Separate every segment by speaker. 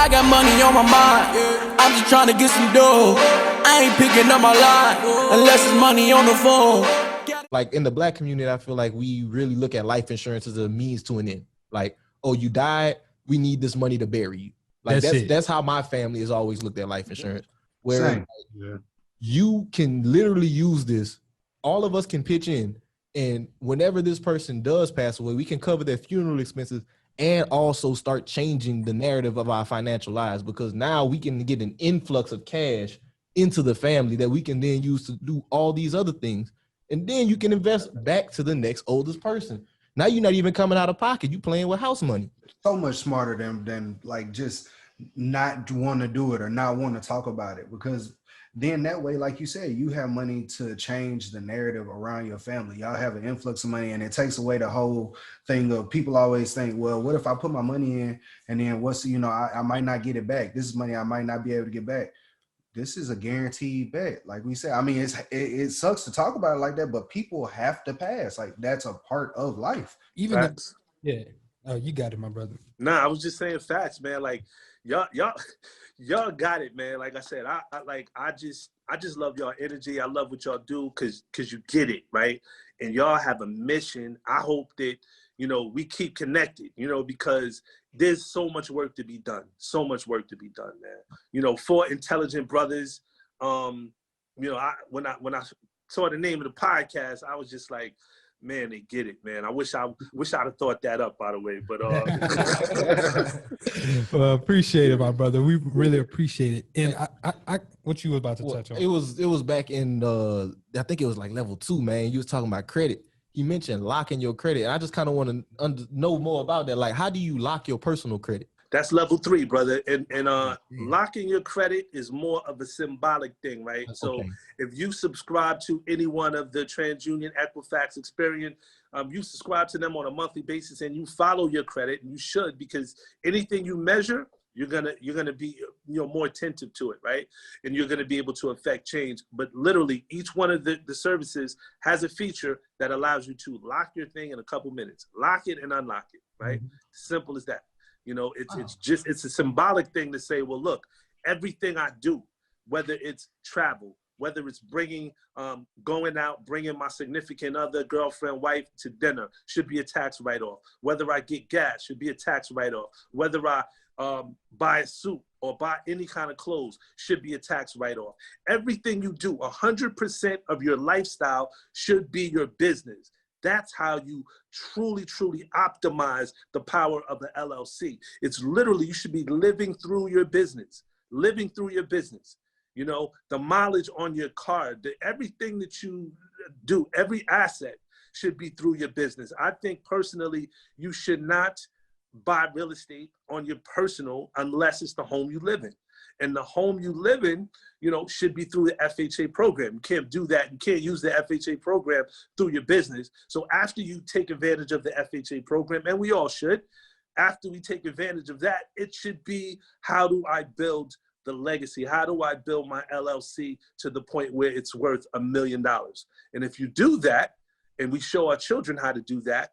Speaker 1: I got money on my mind. I'm just trying to get some dough. I ain't picking up my line unless it's money on the phone.
Speaker 2: Like in the Black community, I feel like we really look at life insurance as a means to an end. Like, oh, you died, we need this money to bury you. Like that's how my family has always looked at life insurance. Where you can literally use this, all of us can pitch in, and whenever this person does pass away, we can cover their funeral expenses and also start changing the narrative of our financial lives, because now we can get an influx of cash into the family that we can then use to do all these other things. And then you can invest back to the next oldest person. Now you're not even coming out of pocket. You're playing with house money.
Speaker 3: So much smarter than like just not want to do it or not want to talk about it, because then that way, like you said, you have money to change the narrative around your family. Y'all have an influx of money, and it takes away the whole thing of people always think, well, what if I put my money in and then I might not get it back. This is money I might not be able to get back. This is a guaranteed bet. Like we said, I mean, it sucks to talk about it like that, but people have to pass. Like that's a part of life.
Speaker 4: Even oh, you got it, my brother.
Speaker 5: Nah, I was just saying facts, man. Like y'all got it, man. Like I said, I just love y'all energy. I love what y'all do because you get it, right? And y'all have a mission. I hope that, we keep connected, because there's so much work to be done. So much work to be done, man. 4 intelligent brothers. When I saw the name of the podcast, I was just like, man, they get it, man. I wish I'd have thought that up, by the way. But
Speaker 4: well, appreciate it, my brother. We really appreciate it. And I what you were about to touch on?
Speaker 2: It was back in I think it was like level 2, man. You was talking about credit. You mentioned locking your credit. And I just kind of want to know more about that. Like, how do you lock your personal credit?
Speaker 5: That's level 3, brother. And locking your credit is more of a symbolic thing, right? Okay. So if you subscribe to any one of the TransUnion, Equifax, Experian, you subscribe to them on a monthly basis and you follow your credit, and you should, because anything you measure, you're gonna be more attentive to it, right? And you're gonna be able to affect change. But literally, each one of the services has a feature that allows you to lock your thing in a couple minutes. Lock it and unlock it, right? Mm-hmm. Simple as that. It's a symbolic thing to say, well, look, everything I do, whether it's travel, whether it's going out, bringing my significant other, girlfriend, wife to dinner, should be a tax write-off. Whether I get gas, should be a tax write-off. Whether I buy a suit or buy any kind of clothes, should be a tax write-off. Everything you do, 100% of your lifestyle should be your business. That's how you truly, truly optimize the power of the LLC. It's literally, you should be living through your business, the mileage on your car, everything that you do, every asset should be through your business. I think personally, you should not buy real estate on your personal unless it's the home you live in. And the home you live in, should be through the FHA program. You can't do that. You can't use the FHA program through your business. So after you take advantage of the FHA program, and we all should, after we take advantage of that, it should be, how do I build the legacy? How do I build my LLC to the point where it's worth $1 million? And if you do that, and we show our children how to do that,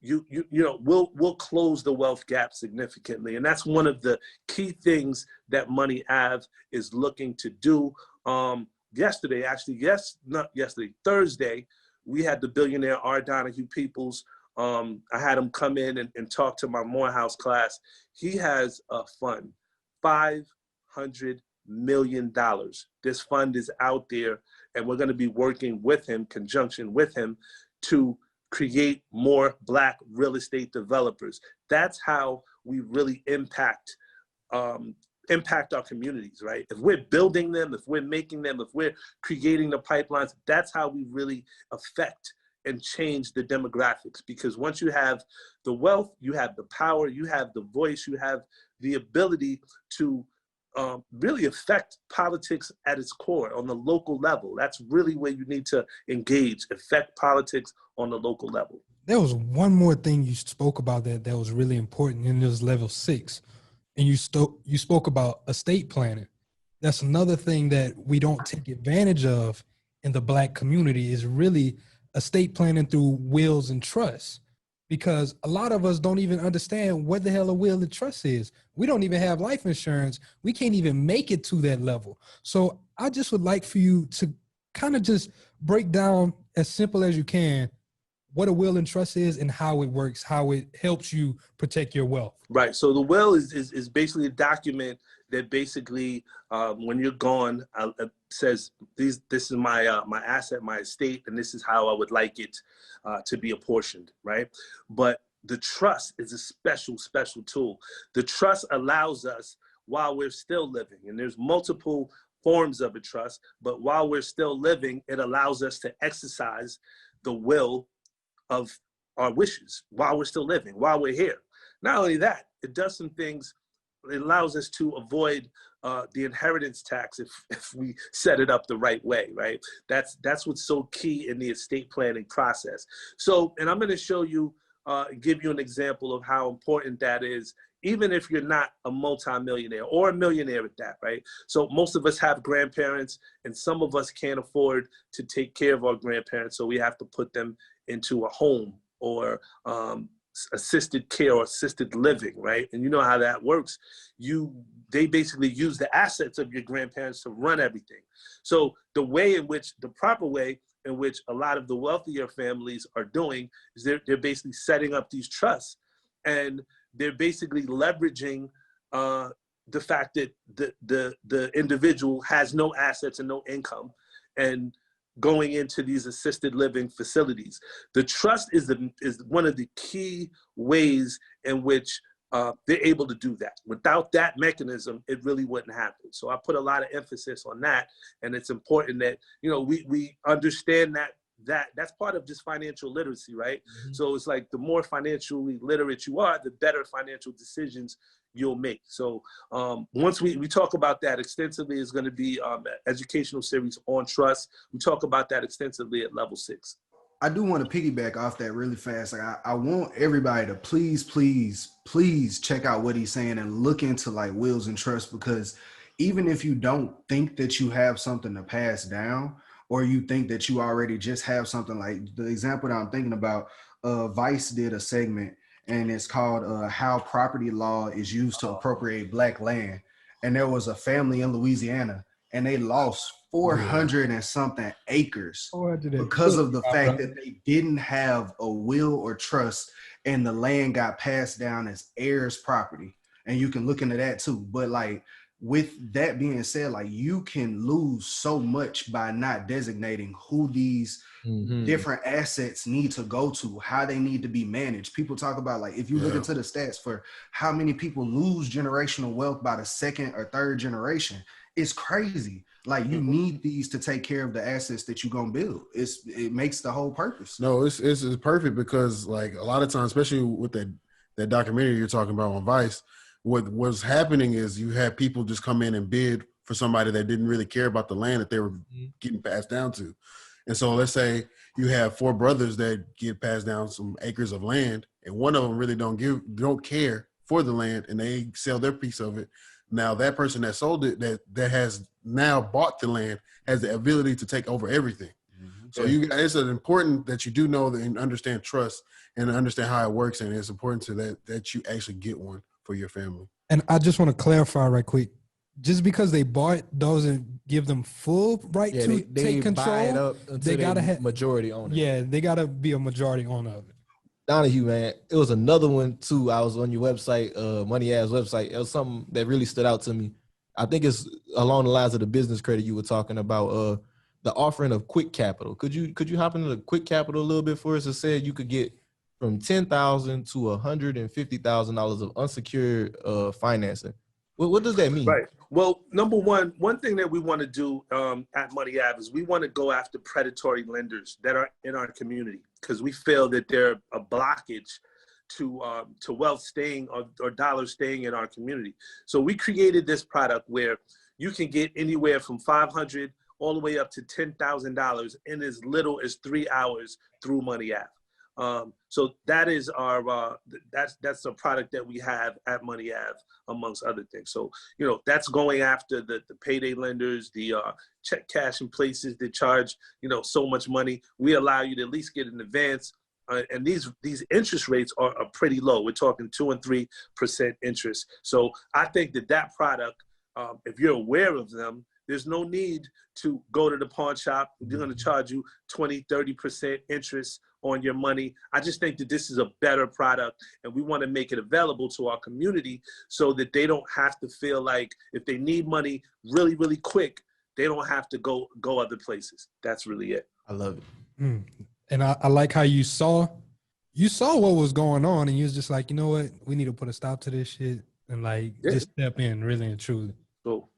Speaker 5: we'll close the wealth gap significantly. And that's one of the key things that Money Ave is looking to do. Thursday, we had the billionaire R. Donahue Peoples. I had him come in and talk to my Morehouse class. He has a fund, $500 million. This fund is out there, and we're going to be working with him, conjunction with him, to create more Black real estate developers. That's how we really impact our communities, right? If we're building them, if we're making them, if we're creating the pipelines, that's how we really affect and change the demographics. Because once you have the wealth, you have the power, you have the voice, you have the ability to really affect politics at its core on the local level. That's really where you need to engage, affect politics on the local level.
Speaker 4: There was one more thing you spoke about that was really important, and it was level 6. And you spoke about estate planning. That's another thing that we don't take advantage of in the Black community, is really estate planning through wills and trusts. because a lot of us don't even understand what the hell a will and trust is. We don't even have life insurance. We can't even make it to that level. So I just would like for you to kind of just break down as simple as you can what a will and trust is and how it works, how it helps you protect your wealth.
Speaker 5: Right. So the will is basically a document that basically, when you're gone, says this is my my asset, my estate, and this is how I would like it to be apportioned. Right. But the trust is a special tool. The trust allows us while we're still living, and there's multiple forms of a trust, but while we're still living, it allows us to exercise the will of our wishes while we're still living, while we're here. Not only that, it does some things. It allows us to avoid the inheritance tax if we set it up the right way, right? That's what's so key in the estate planning process. So, and I'm going to show you, give you an example of how important that is, even if you're not a multimillionaire or a millionaire at that, right? So most of us have grandparents, and some of us can't afford to take care of our grandparents, so we have to put them into a home or assisted care or assisted living, right? And you know how that works. They basically use the assets of your grandparents to run everything. So the proper way in which a lot of the wealthier families are doing is they're basically setting up these trusts, and they're basically leveraging the fact that the individual has no assets and no income, and going into these assisted living facilities. The trust is one of the key ways in which they're able to do that. Without that mechanism, it really wouldn't happen. So I put a lot of emphasis on that, and it's important that we understand that's part of just financial literacy, right? Mm-hmm. So it's like the more financially literate you are, the better financial decisions you'll make. So once we talk about that extensively, is going to be educational series on trust. We talk about that extensively at level 6.
Speaker 3: I do want to piggyback off that really fast. Like I want everybody to please check out what he's saying and look into like wills and trusts, because even if you don't think that you have something to pass down, or you think that you already just have something, like the example that I'm thinking about, Vice did a segment, and it's called How Property Law is Used to Appropriate Black Land. And there was a family in Louisiana, and they lost 400 and something acres because of the fact that they didn't have a will or trust, and the land got passed down as heirs property. And you can look into that too. But like, with that being said, like, you can lose so much by not designating who these different assets need to go to, how they need to be managed. People talk about, like, if you look into the stats for how many people lose generational wealth by the second or third generation, it's crazy. Like, you need these to take care of the assets that you're gonna build. It makes the whole purpose.
Speaker 6: No, it's perfect, because like a lot of times, especially with that documentary you're talking about on Vice, what was happening is you had people just come in and bid for somebody that didn't really care about the land that they were getting passed down to. And so let's say you have 4 brothers that get passed down some acres of land, and one of them really don't care for the land, and they sell their piece of it. Now that person that sold it, that has now bought the land, has the ability to take over everything. So it's important that you do know and understand trust and understand how it works, and it's important to that you actually get one for your family.
Speaker 4: And I just want to clarify right quick. Just because they bought doesn't give them full right to take control.
Speaker 2: Buy it up
Speaker 4: they gotta have
Speaker 2: majority owner.
Speaker 4: Yeah, they gotta be a majority owner of it.
Speaker 2: Donahue, man, it was another one too. I was on your website, Money Ass website. It was something that really stood out to me. I think it's along the lines of the business credit you were talking about. The offering of quick capital. Could you hop into the quick capital a little bit for us? It said you could get from $10,000 to $150,000 of unsecured financing. What does that mean? Right.
Speaker 5: Well, number one thing that we want to do at Money Ave is we want to go after predatory lenders that are in our community, because we feel that they're a blockage to wealth staying or dollars staying in our community. So we created this product where you can get anywhere from $500 all the way up to $10,000 in as little as 3 hours through Money Ave. So that is our that's a product that we have at Money Ave, amongst other things. So that's going after the payday lenders, the check cash in places that charge so much money. We allow you to at least get an advance and these interest rates are pretty low. We're talking 2 and 3% interest. So I think that product, if you're aware of them, there's no need to go to the pawn shop. They're going to charge you 20, 30% interest on your money. I just think that this is a better product, and we want to make it available to our community so that they don't have to feel like if they need money really, really quick, they don't have to go other places. That's really it.
Speaker 2: I love it.
Speaker 4: And I like how you saw what was going on, and you was just like, you know what, we need to put a stop to this shit and like just step in really and truly.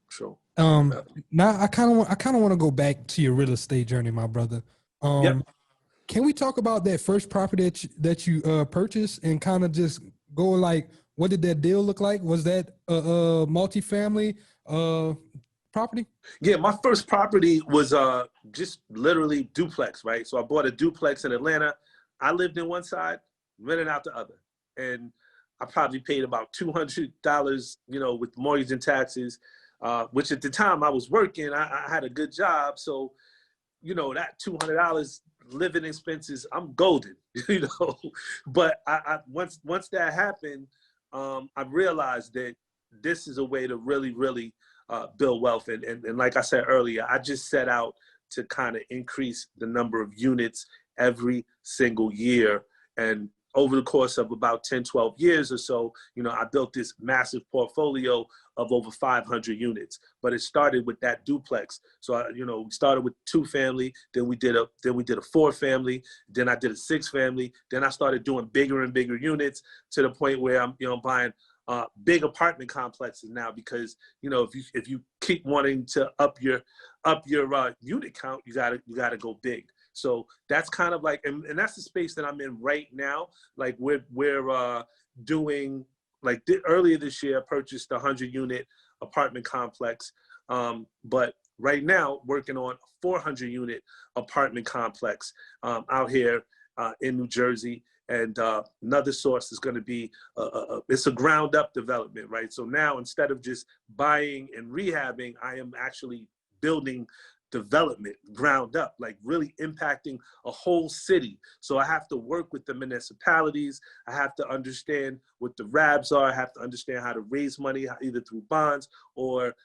Speaker 5: Sure.
Speaker 4: Now I kind of want to go back to your real estate journey, my brother. Can we talk about that first property that you purchased and kind of just go like, what did that deal look like? Was that a multifamily property?
Speaker 5: Yeah, my first property was just literally duplex, right? So I bought a duplex in Atlanta. I lived in one side, rented out the other, and I probably paid about $200, with mortgage and taxes. Which at the time I was working, I had a good job. So, that $200 living expenses, I'm golden, But I once that happened, I realized that this is a way to really, really build wealth. And like I said earlier, I just set out to kind of increase the number of units every single year. And over the course of about 10, 12 years or so, I built this massive portfolio of over 500 units. But it started with that duplex. So, we started with 2 family, then we did a 4 family, then I did a 6 family, then I started doing bigger and bigger units to the point where I'm, buying big apartment complexes now, because, if you keep wanting to up your unit count, you gotta go big. So that's kind of like, and that's the space that I'm in right now. Like we're doing, like earlier this year, I purchased a 100-unit apartment complex. But right now working on a 400-unit apartment complex out here in New Jersey. And another source is going to be, it's a ground up development, right? So now instead of just buying and rehabbing, I am actually building development ground up, like really impacting a whole city. So I have to work with the municipalities. I have to understand what the RABs are. I have to understand how to raise money, either through bonds or,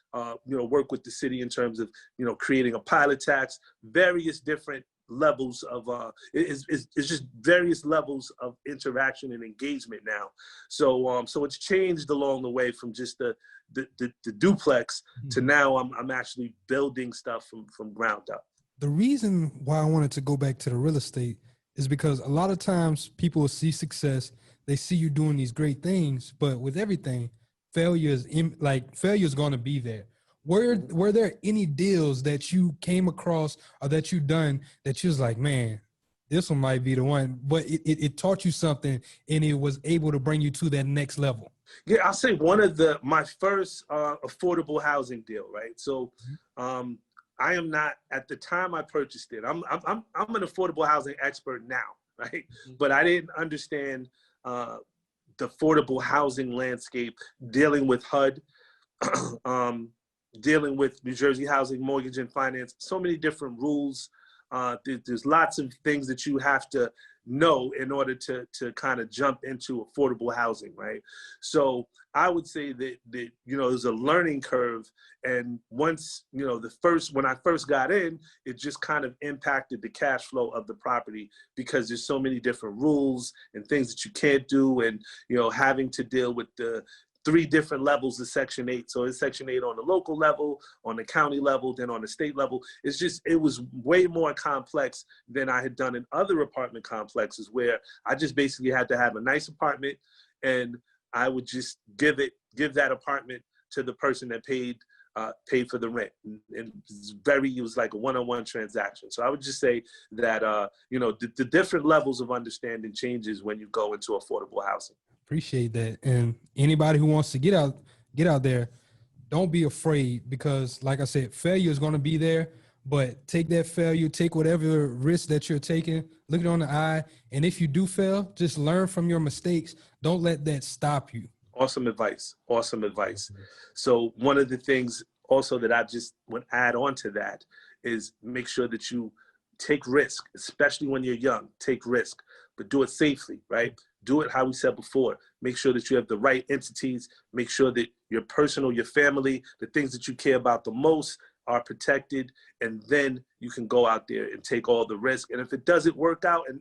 Speaker 5: work with the city in terms of, creating a pilot tax, various different levels of it's just various levels of interaction and engagement now. So so it's changed along the way from just the duplex to now I'm actually building stuff from ground up.
Speaker 4: The reason why I wanted to go back to the real estate is because a lot of times people see success, they see you doing these great things, but with everything, failure is going to be there. Were there any deals that you came across or that you done that you was like, man, this one might be the one, but it taught you something and it was able to bring you to that next level?
Speaker 5: Yeah, I'll say one of my first affordable housing deal, right? So I am not, at the time I purchased it, I'm an affordable housing expert now, right? But I didn't understand the affordable housing landscape, dealing with HUD, dealing with New Jersey Housing Mortgage and Finance, so many different rules. There's lots of things that you have to know in order to kind of jump into affordable housing, right? So I would say that there's a learning curve. And once, when I first got in, it just kind of impacted the cash flow of the property because there's so many different rules and things that you can't do, and, having to deal with the 3 different levels of Section 8. So it's Section 8 on the local level, on the county level, then on the state level. It was way more complex than I had done in other apartment complexes, where I just basically had to have a nice apartment and I would just give that apartment to the person that paid for the rent. And it was like a one-on-one transaction. So I would just say that, the different levels of understanding changes when you go into affordable housing.
Speaker 4: Appreciate that. And anybody who wants to get out there, don't be afraid, because like I said, failure is going to be there, but take that failure, take whatever risk that you're taking, look it on the eye. And if you do fail, just learn from your mistakes. Don't let that stop you.
Speaker 5: Awesome advice. Awesome advice. So one of the things also that I just would add on to that is make sure that you take risk, especially when you're young. Take risk. but do it safely, right? Do it how we said before. Make sure that you have the right entities. Make sure that your personal, your family, the things that you care about the most are protected, and then you can go out there and take all the risk. And if it doesn't work out, and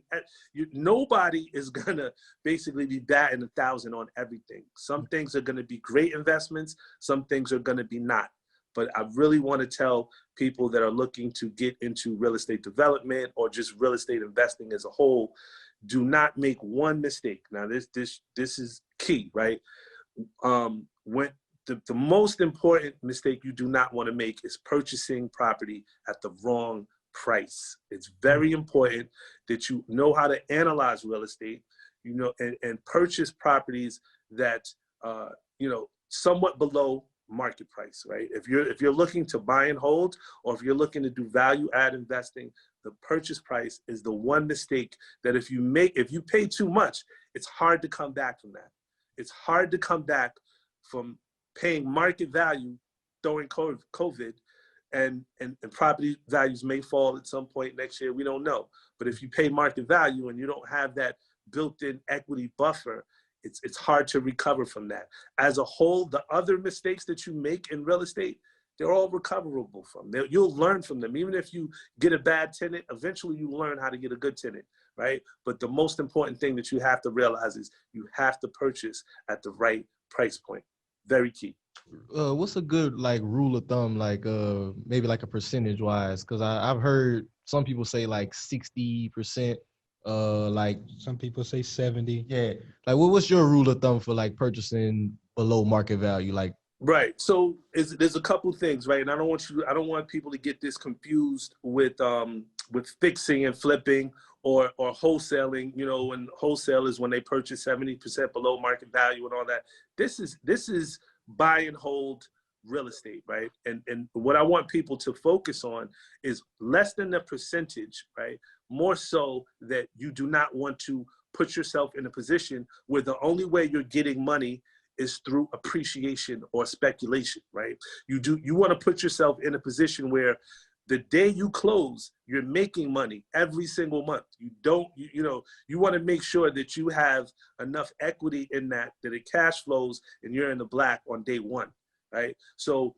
Speaker 5: nobody is gonna basically be batting 1,000 on everything. Some things are gonna be great investments, some things are gonna be not. But I really want to tell people that are looking to get into real estate development or just real estate investing as a whole, do not make one mistake. Now this is key, right? When the most important mistake you do not want to make is purchasing property at the wrong price. It's very important that you know how to analyze real estate, you know, and purchase properties that, you know, somewhat below market price, right? If you're looking to buy and hold, or if you're looking to do value add investing, the purchase price is the one mistake that if you pay too much, it's hard to come back from that. It's hard to come back from paying market value during COVID, and property values may fall at some point next year. We don't know. But if you pay market value and you don't have that built-in equity buffer, it's hard to recover from that. As a whole, the other mistakes that you make in real estate, they're all recoverable from. You'll learn from them. Even if you get a bad tenant, eventually you learn how to get a good tenant, right? But the most important thing that you have to realize is you have to purchase at the right price point. Very key.
Speaker 2: What's a good like rule of thumb, like maybe like a percentage wise? Because I've heard some people say like 60%. Like
Speaker 4: some people say 70.
Speaker 2: Yeah. Like what's your rule of thumb for like purchasing below market value? Like
Speaker 5: right. So there's a couple things, right? And I don't want people to get this confused with fixing and flipping or wholesaling. You know, when wholesale is when they purchase 70% below market value and all that. This is buy and hold real estate, right? And what I want people to focus on is less than the percentage, right? More so that you do not want to put yourself in a position where the only way you're getting money is through appreciation or speculation, right? You want to put yourself in a position where the day you close, you're making money every single month. You want to make sure that you have enough equity in that it cash flows and you're in the black on day one, right? So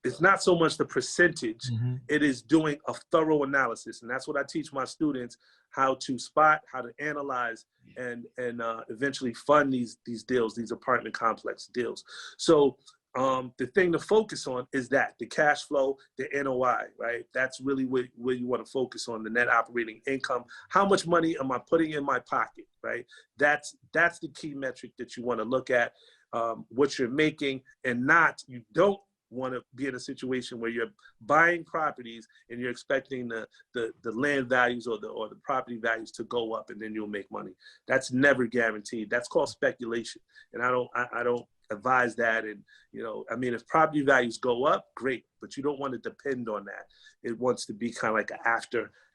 Speaker 5: it's not so much the percentage, it is doing a thorough analysis. And that's what I teach my students, how to spot, how to analyze, and eventually fund these deals, these apartment complex deals. So the thing to focus on is that the cash flow, the NOI, right? That's really where you want to focus on, the net operating income. How much money am I putting in my pocket, right? That's the key metric that you want to look at, what you're making, and you don't want to be in a situation where you're buying properties and you're expecting the land values or the property values to go up and then you'll make money. That's never guaranteed. That's called speculation. And I don't advise that. And, you know, I mean, if property values go up, great, but you don't want to depend on that. It wants to be kind of like an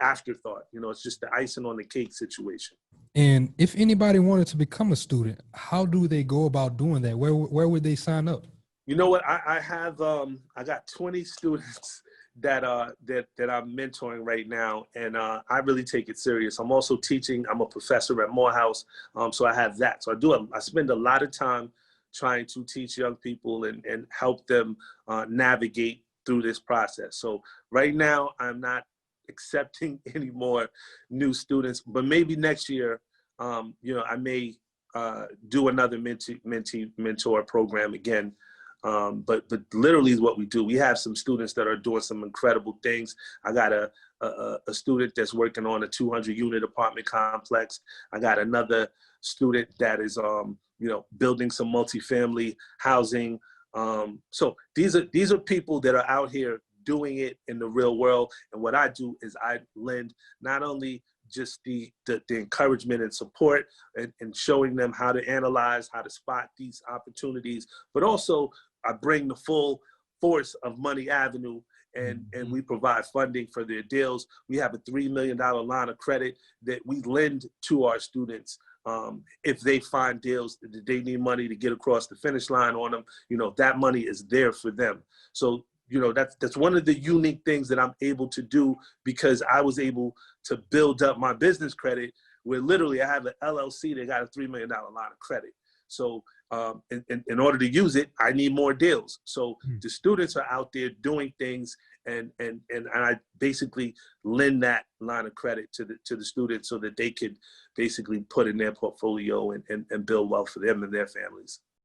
Speaker 5: afterthought. You know, it's just the icing on the cake situation.
Speaker 4: And if anybody wanted to become a student, how do they go about doing that? Where would they sign up?
Speaker 5: You know what? I have I got 20 students that I'm mentoring right now, and I really take it serious. I'm also teaching. I'm a professor at Morehouse, so I have that. So I spend a lot of time trying to teach young people and help them navigate through this process. So right now, I'm not accepting any more new students, but maybe next year, you know, I may do another mentor program again. But literally is what we do. We have some students that are doing some incredible things. I got a student that's working on a 200-unit apartment complex. I got another student that is, you know, building some multifamily housing. So these are people that are out here doing it in the real world. And what I do is I lend not only just the encouragement and support and showing them how to analyze, how to spot these opportunities, but also I bring the full force of Money Avenue and we provide funding for their deals. We have a $3 million line of credit that we lend to our students. If they find deals that they need money to get across the finish line on them, you know, that money is there for them. So, you know, that's one of the unique things that I'm able to do, because I was able to build up my business credit, where literally I have an LLC that got a $3 million line of credit. So in order to use it, I need more deals. So the students are out there doing things, and I basically lend that line of credit to the students so that they could basically put in their portfolio and build wealth for them and their families.